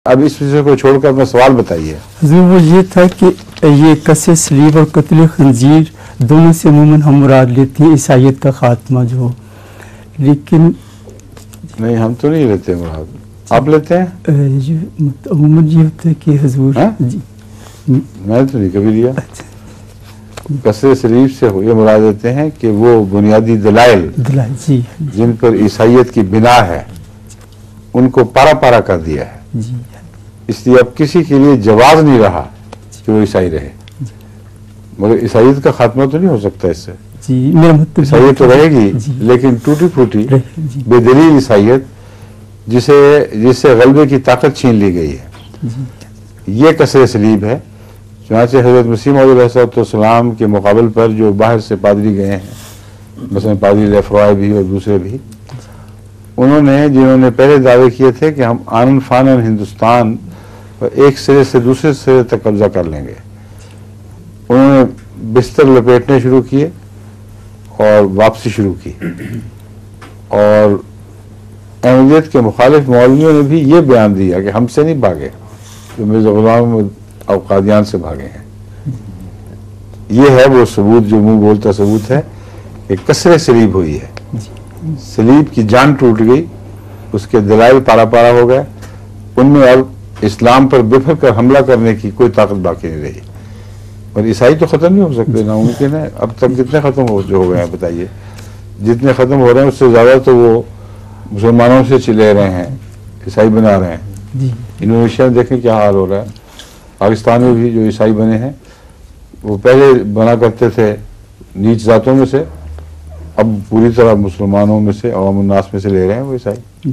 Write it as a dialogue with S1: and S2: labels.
S1: اب اس وجہ کو چھوڑ کر اپنا سوال بتائیے۔
S2: حضور وہ یہ تھا کہ یہ قصِ صلیب اور قتل خنزیر دونوں سے عموماً ہم مراد لیتے ہیں عیسائیت کا خاتمہ جو، لیکن
S1: نہیں ہم تو نہیں لیتے مراد، آپ لیتے ہیں؟
S2: عموماً یہ ہوتا ہے کہ حضور جی
S1: میں تو نہیں کبھی لیا۔ قصِ صلیب سے یہ مراد دیتے ہیں کہ وہ بنیادی دلائل
S2: جی
S1: جن پر عیسائیت کی بنا ہے ان کو پارا پارا کر دیا ہے،
S2: جی
S1: اس لیے اب کسی کے لیے جواز نہیں رہا کہ وہ عیسائی رہے، مگر عیسائیت کا خاتمہ تو نہیں ہو سکتا اس سے۔
S2: جی میرا مطلب
S1: عیسائیت تو رہے گی لیکن ٹوٹی پھوٹی بے دلیل عیسائیت جس سے غلبے کی طاقت چھین لی گئی ہے، یہ قصِ صلیب ہے۔ چنانچہ حضرت مسیح موعود علیہ السلام کے مقابل پر جو باہر سے پادری گئے ہیں، مثلا پادری لیفرائے بھی اور دوسرے بھی، جنہوں نے پہلے دعوے کیے تھے کہ ہم آنن فانن ہندوستان ایک سرے سے دوسرے سرے تک قبضہ کر لیں گے، انہوں نے بستر لپیٹنے شروع کیے اور واپسی شروع کی، اور احمدیت کے مخالف مولویوں نے بھی یہ بیان دیا کہ ہم سے نہیں بھاگے جو مرزا غلام اور قادیان سے بھاگے ہیں۔ یہ ہے وہ ثبوت جو منہ بولتا ثبوت ہے کہ قصِ صلیب ہوئی ہے، صلیب کی جان ٹوٹ گئی، اس کے دلائل پارا پارا ہو گئے، ان میں اب اسلام پر بفر کر حملہ کرنے کی کوئی طاقت باقی نہیں رہی، اور عیسائی تو ختم نہیں ہو سکتے، ناممکن ہے۔ اب تک کتنے ختم ہو گئے ہیں بتائیے؟ جتنے ختم ہو رہے ہیں اس سے زیادہ تو وہ مسلمانوں سے چلے رہے ہیں، عیسائی بنا رہے ہیں۔ انڈونیشیا میں دیکھیں کیا حال ہو رہا ہے، پاکستان میں بھی جو عیسائی بنے ہیں وہ پہلے بنا کرتے تھے نیچ ذاتوں میں سے، اب پوری طرح مسلمانوں میں سے، عوام الناس میں سے لے رہے ہیں وہ عیسائی۔